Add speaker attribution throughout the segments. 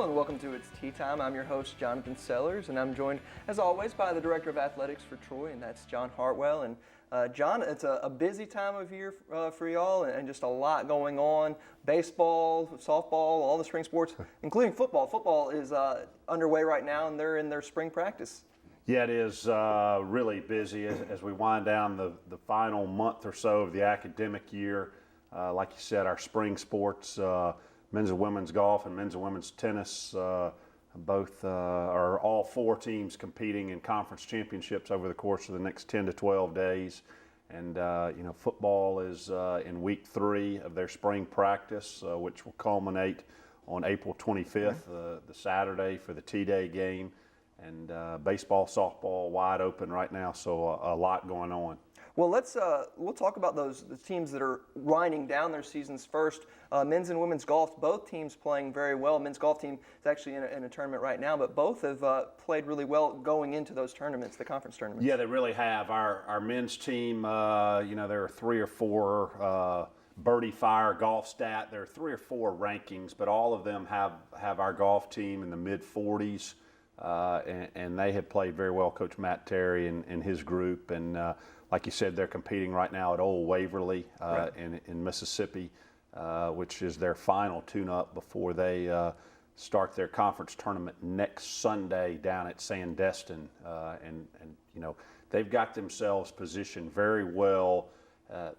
Speaker 1: Hartwell, and welcome to It's Tea Time. I'm your host, Jonathan Sellers, and I'm joined, as always, by the Director of Athletics for Troy, and that's John Hartwell. And John, it's a busy time of year for y'all, and just a lot going on. Baseball, softball, all the spring sports, including football. Football is underway right now, and they're in their spring practice.
Speaker 2: Yeah, it is really busy as we wind down the final month or so of the academic year. Like you said, our spring sports, men's and women's golf and men's and women's tennis, both are all four teams competing in conference championships over the course of the next 10 to 12 days. And, football is in week 3 of their spring practice, which will culminate on April 25th, the Saturday for the T-Day game. And baseball, softball, wide open right now, so a lot going on.
Speaker 1: Well, we'll talk about the teams that are winding down their seasons first. Men's and women's golf, both teams playing very well. Men's golf team is actually in a tournament right now, but both have played really well going into those tournaments, the conference tournaments.
Speaker 2: Yeah, they really have. Our men's team, there are 3 or 4 Birdie Fire golf stat. There are 3 or 4 rankings, but all of them have our golf team in the mid-40s. And they have played very well. Coach Matt Terry and his group, and like you said, they're competing right now at Old Waverly in Mississippi, which is their final tune-up before they start their conference tournament next Sunday down at Sandestin. And they've got themselves positioned very well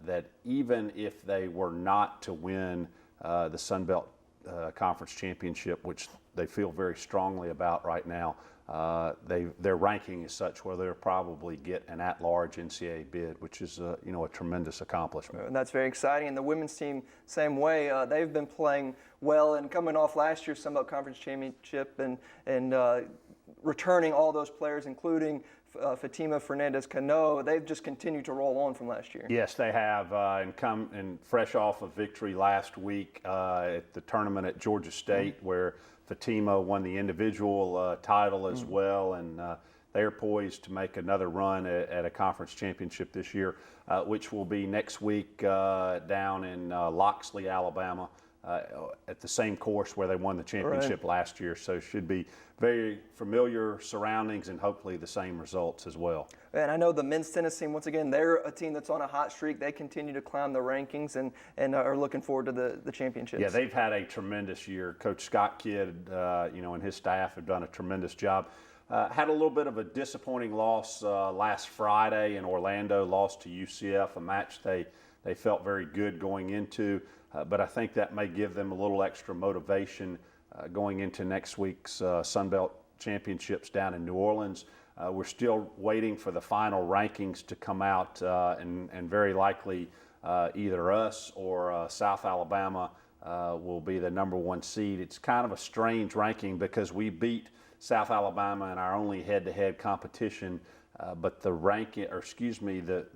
Speaker 2: that even if they were not to win the Sun Belt Conference Championship, which they feel very strongly about right now, their ranking is such where they'll probably get an at-large NCAA bid, which is a tremendous accomplishment.
Speaker 1: And that's very exciting. And the women's team, same way. They've been playing well and coming off last year's Sun Belt Conference Championship and returning all those players, including Fatima Fernandez-Cano. They've just continued to roll on from last year.
Speaker 2: Yes, they have, and fresh off a victory last week at the tournament at Georgia State, where Fatima won the individual title as well, and they are poised to make another run at a conference championship this year, which will be next week down in Loxley, Alabama, at the same course where they won the championship last year. So it should be very familiar surroundings and hopefully the same results as well.
Speaker 1: And I know the men's tennis team, once again, they're a team that's on a hot streak. They continue to climb the rankings and are looking forward to the championships.
Speaker 2: Yeah, they've had a tremendous year. Coach Scott Kidd, and his staff have done a tremendous job. Had a little bit of a disappointing loss last Friday in Orlando, lost to UCF, a match they felt very good going into. But I think that may give them a little extra motivation going into next week's Sun Belt Championships down in New Orleans. We're still waiting for the final rankings to come out, and very likely either us or South Alabama will be the number 1 seed. It's kind of a strange ranking because we beat South Alabama in our only head-to-head competition, but the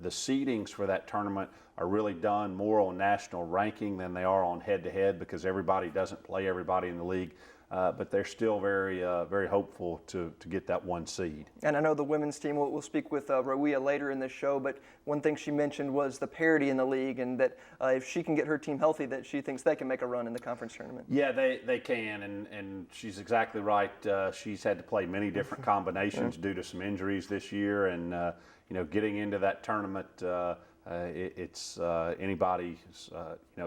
Speaker 2: seedings for that tournament are really done more on national ranking than they are on head-to-head because everybody doesn't play everybody in the league. But they're still very hopeful to get that 1 seed.
Speaker 1: And I know the women's team, we'll speak with Rawia later in this show, but one thing she mentioned was the parity in the league, and that if she can get her team healthy, that she thinks they can make a run in the conference tournament.
Speaker 2: Yeah, they can, and she's exactly right. She's had to play many different combinations due to some injuries this year, and getting into that tournament, it's anybody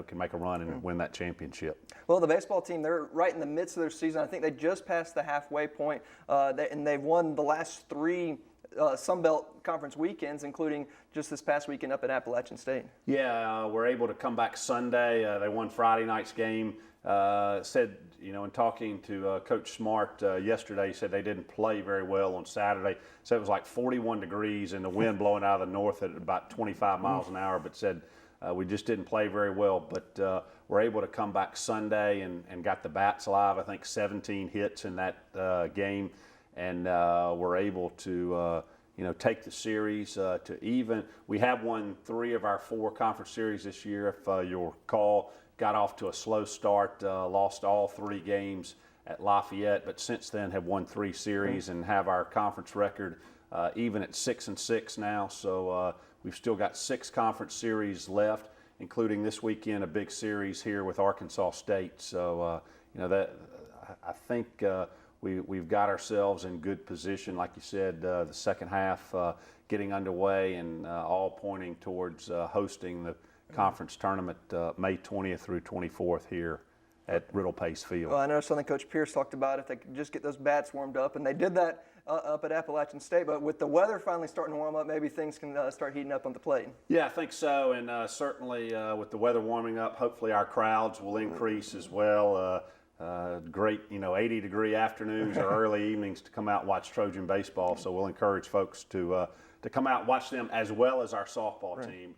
Speaker 2: can make a run and win that championship.
Speaker 1: Well, the baseball team, they're right in the midst of their season. I think they just passed the halfway point, and they've won the last 3 Sun Belt Conference weekends, including just this past weekend up at Appalachian State.
Speaker 2: Yeah, we're able to come back Sunday. They won Friday night's game. Said, in talking to Coach Smart yesterday, he said they didn't play very well on Saturday. Said it was like 41 degrees and the wind blowing out of the north at about 25 miles an hour, but said we just didn't play very well. But we're able to come back Sunday and got the bats alive. I think 17 hits in that game, and we're able to take the series to even. We have won 3 of our 4 conference series this year, if you'll recall. Got off to a slow start, lost all 3 games at Lafayette, but since then have won 3 series and have our conference record even at 6-6 now. So we've still got 6 conference series left, including this weekend a big series here with Arkansas State. So that I think we've got ourselves in good position, like you said, the second half getting underway and all pointing towards hosting the conference tournament May 20th through 24th here at Riddle Pace Field.
Speaker 1: Well, I know something Coach Pierce talked about, if they could just get those bats warmed up, and they did that up at Appalachian State, but with the weather finally starting to warm up, maybe things can start heating up on the plate.
Speaker 2: Yeah, I think so, and certainly with the weather warming up, hopefully our crowds will increase as well. Great, 80-degree afternoons or early evenings to come out and watch Trojan baseball, so we'll encourage folks to come out and watch them as well as our softball team.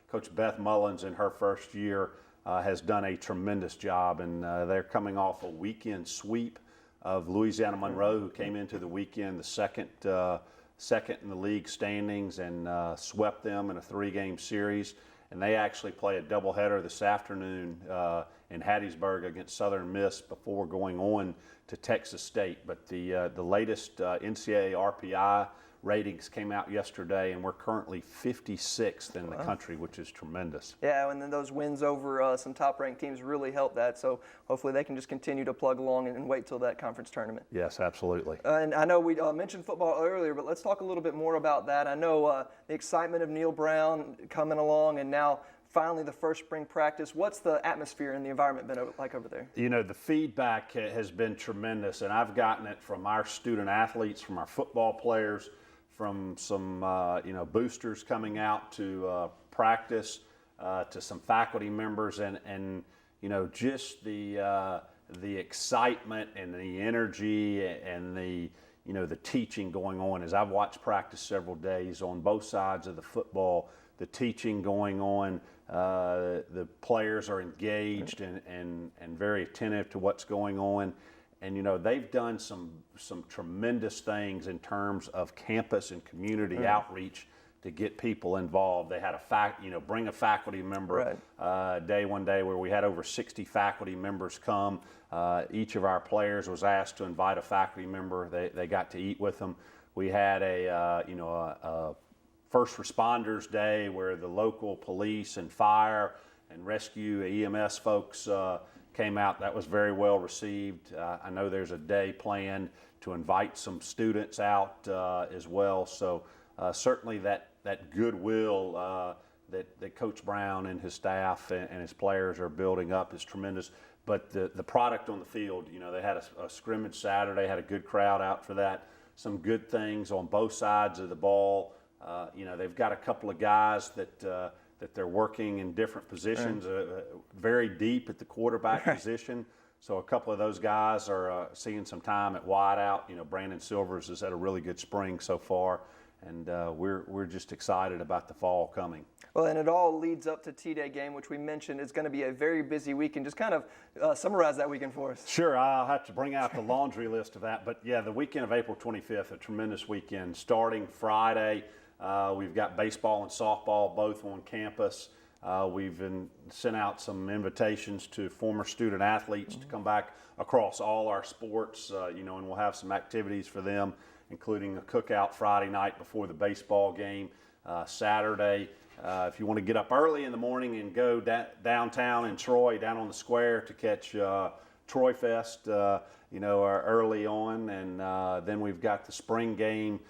Speaker 2: Coach Beth Mullins in her first year has done a tremendous job, and they're coming off a weekend sweep of Louisiana Monroe, who came into the weekend the second in the league standings and swept them in a 3-game series. And they actually play a doubleheader this afternoon in Hattiesburg against Southern Miss before going on to Texas State. But the latest NCAA RPI ratings came out yesterday, and we're currently 56th in the country, which is tremendous.
Speaker 1: Yeah, and then those wins over some top-ranked teams really help that. So hopefully they can just continue to plug along and wait till that conference tournament.
Speaker 2: Yes, absolutely.
Speaker 1: And I know we mentioned football earlier, but let's talk a little bit more about that. I know the excitement of Neil Brown coming along, and now finally the first spring practice. What's the atmosphere and the environment been like over there?
Speaker 2: The feedback has been tremendous, and I've gotten it from our student athletes, from our football players, from some boosters coming out to practice, to some faculty members, and just the excitement and the energy and the teaching going on. As I've watched practice several days on both sides of the football, the teaching going on, the players are engaged and very attentive to what's going on. And they've done some tremendous things in terms of campus and community outreach to get people involved. They had bring a faculty member one day where we had over 60 faculty members come. Each of our players was asked to invite a faculty member. They got to eat with them. We had a First Responders Day where the local police and fire and rescue EMS folks came out. That was very well received. I know there's a day planned to invite some students out as well. So certainly that goodwill that Coach Brown and his staff and his players are building up is tremendous. But the product on the field, they had a scrimmage Saturday, had a good crowd out for that. Some good things on both sides of the ball. They've got a couple of guys that they're working in different positions, very deep at the quarterback position. So a couple of those guys are seeing some time at wideout. Brandon Silvers has had a really good spring so far, and we're just excited about the fall coming.
Speaker 1: Well, and it all leads up to T-Day game, which we mentioned is going to be a very busy weekend. Just kind of summarize that weekend for us.
Speaker 2: Sure, I'll have to bring out the laundry list of that. But yeah, the weekend of April 25th, a tremendous weekend. Starting Friday, we've got baseball and softball both on campus. We've sent out some invitations to former student athletes to come back across all our sports, and we'll have some activities for them, including a cookout Friday night before the baseball game. Saturday, if you want to get up early in the morning and go downtown in Troy, down on the square to catch Troy Fest, early on. And then we've got the spring game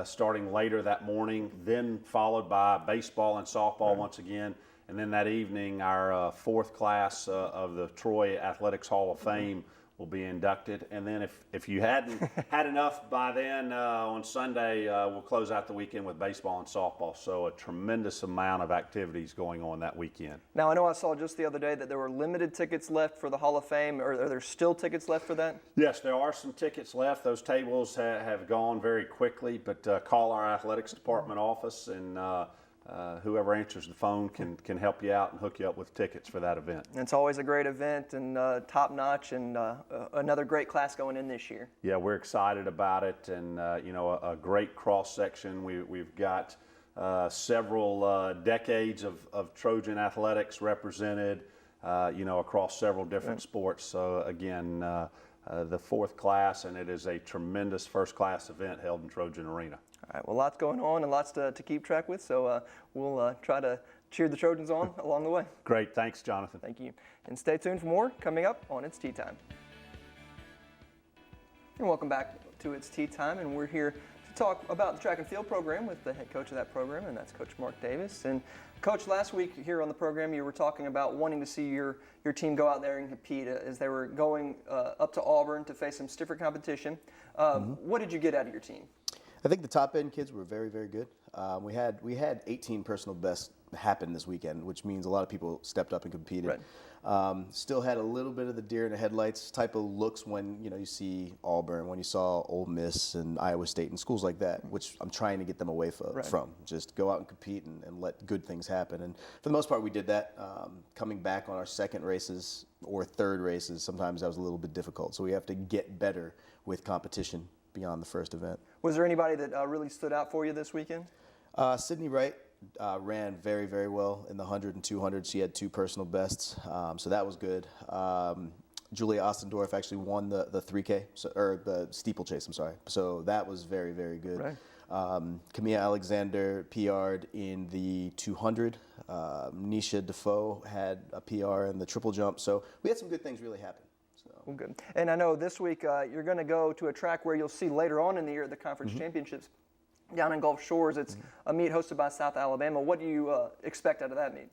Speaker 2: starting later that morning, then followed by baseball and softball once again. And then that evening, our fourth class of the Troy Athletics Hall of Fame will be inducted. And then if you hadn't had enough by then, on Sunday, we'll close out the weekend with baseball and softball. So a tremendous amount of activities going on that weekend.
Speaker 1: Now, I know I saw just the other day that there were limited tickets left for the Hall of Fame. Are there still tickets left for that?
Speaker 2: Yes, there are some tickets left. Those tables have gone very quickly, but call our athletics department office, and whoever answers the phone can help you out and hook you up with tickets for that event.
Speaker 1: It's always a great event and top notch, and another great class going in this year.
Speaker 2: Yeah, we're excited about it, and a great cross section. We've got several decades of Trojan athletics represented, across several different sports. So again, the fourth class, and it is a tremendous first class event held in Trojan Arena.
Speaker 1: All right, well, lots going on and lots to keep track with, so we'll try to cheer the Trojans on along the way.
Speaker 2: Great, thanks, Jonathan.
Speaker 1: Thank you. And stay tuned for more coming up on It's Tea Time. And welcome back to It's Tea Time, and we're here to talk about the track and field program with the head coach of that program, and that's Coach Mark Davis. And Coach, last week here on the program, you were talking about wanting to see your team go out there and compete as they were going up to Auburn to face some stiffer competition. What did you get out of your team?
Speaker 3: I think the top end kids were very, very good. We had 18 personal bests happen this weekend, which means a lot of people stepped up and competed.
Speaker 1: Right.
Speaker 3: Still had a little bit of the deer in the headlights type of looks when you see Auburn, when you saw Ole Miss and Iowa State and schools like that, which I'm trying to get them away from. Just go out and compete and let good things happen. And for the most part, we did that. Coming back on our second races or third races, sometimes that was a little bit difficult. So we have to get better with competition beyond the first event.
Speaker 1: Was there anybody that really stood out for you this weekend?
Speaker 3: Sydney Wright ran very, very well in the 100 and 200. She had 2 personal bests, so that was good. Julia Ostendorf actually won the 3K, or the steeplechase, I'm sorry. So that was very, very good.
Speaker 1: Right.
Speaker 3: Camilla Alexander PR'd in the 200. Nisha Defoe had a PR in the triple jump. So we had some good things really happen.
Speaker 1: Well, good. And I know this week you're going to go to a track where you'll see later on in the year at the conference championships down in Gulf Shores. It's a meet hosted by South Alabama. What do you expect out of that meet?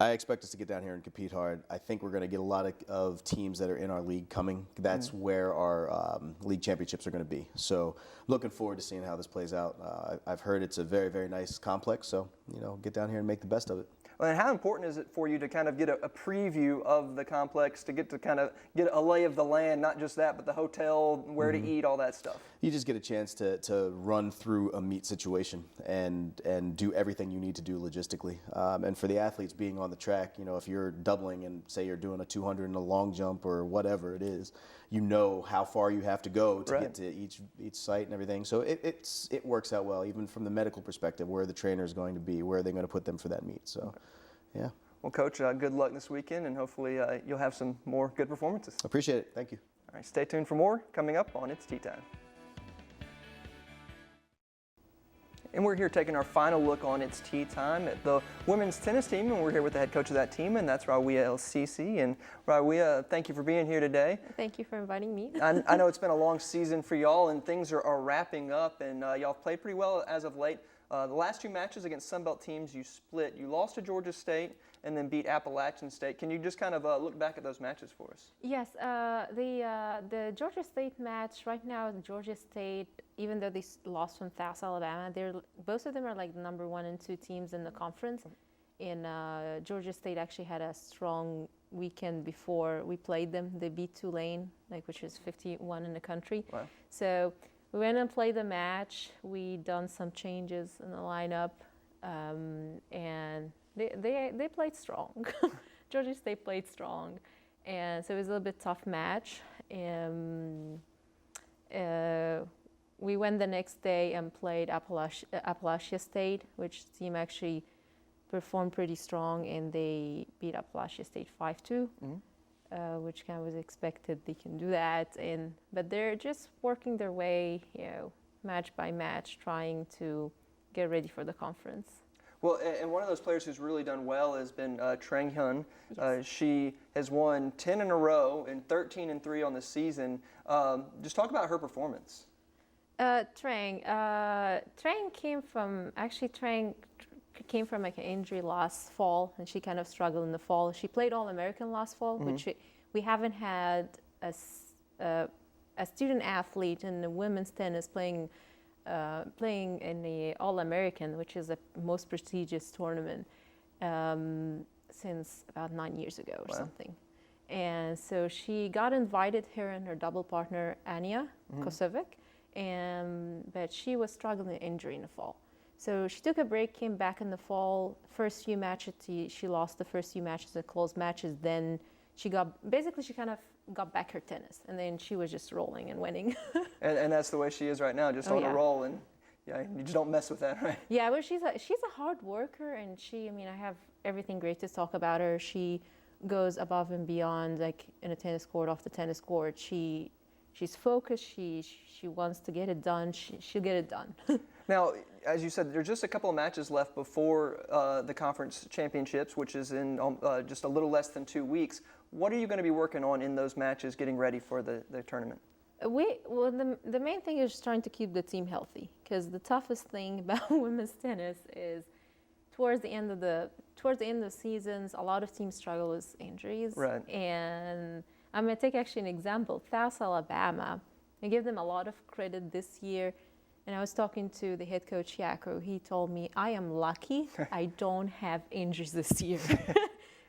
Speaker 3: I expect us to get down here and compete hard. I think we're going to get a lot of teams that are in our league coming. That's where our league championships are going to be. So looking forward to seeing how this plays out. I've heard it's a very, very nice complex. So, get down here and make the best of it.
Speaker 1: Well, and how important is it for you to kind of get a preview of the complex, to kind of get a lay of the land, not just that, but the hotel, where to eat, all that stuff?
Speaker 3: You just get a chance to run through a meet situation and do everything you need to do logistically. And for the athletes being on the track, if you're doubling and say you're doing a 200 and a long jump or whatever it is, you know how far you have to go to get to each site and everything. So it works out well, even from the medical perspective, where the trainer is going to be, where they're going to put them for that meet. So, yeah.
Speaker 1: Well, Coach, good luck this weekend, and hopefully you'll have some more good performances.
Speaker 3: Appreciate it. Thank you.
Speaker 1: All right, stay tuned for more coming up on It's Tea Time. And we're here taking our final look on It's Tea Time at the women's tennis team, and we're here with the head coach of that team, and that's Rawia El-Sisi. And Rawia, thank you for being here today.
Speaker 4: Thank you for inviting me.
Speaker 1: I know it's been a long season for y'all, and things are wrapping up, and y'all have played pretty well as of late. The last 2 matches against Sunbelt teams, you split. You lost to Georgia State and then beat Appalachian State. Can you just kind of look back at those matches for us?
Speaker 4: Yes, the Georgia State match right now, Georgia State, even though they lost from South Alabama, both of them are like the number 1 and 2 teams in the conference. And Georgia State actually had a strong weekend before we played them. They beat Tulane, which is 51 in the country.
Speaker 1: Wow.
Speaker 4: So we went and played the match. We done some changes in the lineup, and they played strong. Georgia State played strong, and so it was a little bit tough match. We went the next day and played Appalachia State, which team actually performed pretty strong, and they beat Appalachia State 5-2. Which kind of was expected. They can do that, but they're just working their way, match by match, trying to get ready for the conference.
Speaker 1: Well, and one of those players who's really done well has been Trang Hyun.
Speaker 4: Yes.
Speaker 1: She has won 10 in a row and 13-3 on the season. Just talk about her performance.
Speaker 4: Trang came from like an injury last fall, and she kind of struggled in the fall. She played All-American last fall, but we haven't had a student athlete in the women's tennis playing in the All-American, which is the most prestigious tournament, since about 9 years ago or something. And so she got invited, her and her double partner Anya Kosovic, but she was struggling with injury in the fall. So she took a break, came back in the fall. First few matches, she lost the first few matches, the close matches. Then she kind of got back her tennis, and then she was just rolling and winning.
Speaker 1: and that's the way she is right now, just on a roll, and you just don't mess with that, right?
Speaker 4: Yeah, well, she's a hard worker, and I have everything great to talk about her. She goes above and beyond, like in a tennis court, off the tennis court. She's focused. She wants to get it done. She'll get it done.
Speaker 1: Now, as you said, there's just a couple of matches left before the conference championships, which is in just a little less than 2 weeks. What are you going to be working on in those matches, getting ready for the tournament?
Speaker 4: The main thing is just trying to keep the team healthy, because the toughest thing about women's tennis is towards the end of the seasons, a lot of teams struggle with injuries.
Speaker 1: Right.
Speaker 4: And I'm going to take actually an example. South Alabama, I give them a lot of credit this year. And I was talking to the head coach, Yako. He told me, I am lucky I don't have injuries this year.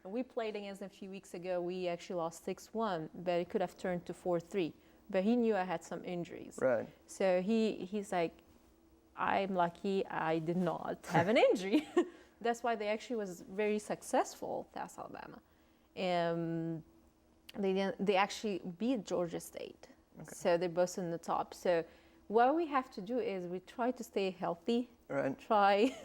Speaker 4: And we played against them a few weeks ago. We actually lost 6-1, but it could have turned to 4-3. But he knew I had some injuries.
Speaker 1: Right.
Speaker 4: So he's like, I'm lucky I did not have an injury. That's why they actually was very successful, South Alabama. They actually beat Georgia State. Okay. So they're both in the top. So what we have to do is we try to stay healthy. Right. Try,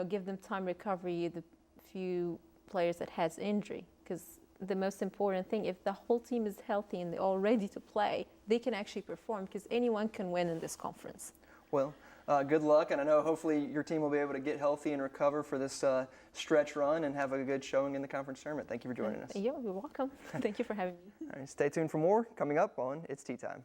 Speaker 4: give them time recovery, the few players that has injury. Because the most important thing, if the whole team is healthy and they're all ready to play, they can actually perform, because anyone can win in this conference.
Speaker 1: Well, good luck, and I know hopefully your team will be able to get healthy and recover for this stretch run and have a good showing in the conference tournament. Thank you for joining us.
Speaker 4: Yeah, you're welcome. Thank you for having me.
Speaker 1: All right, stay tuned for more coming up on It's Tea Time.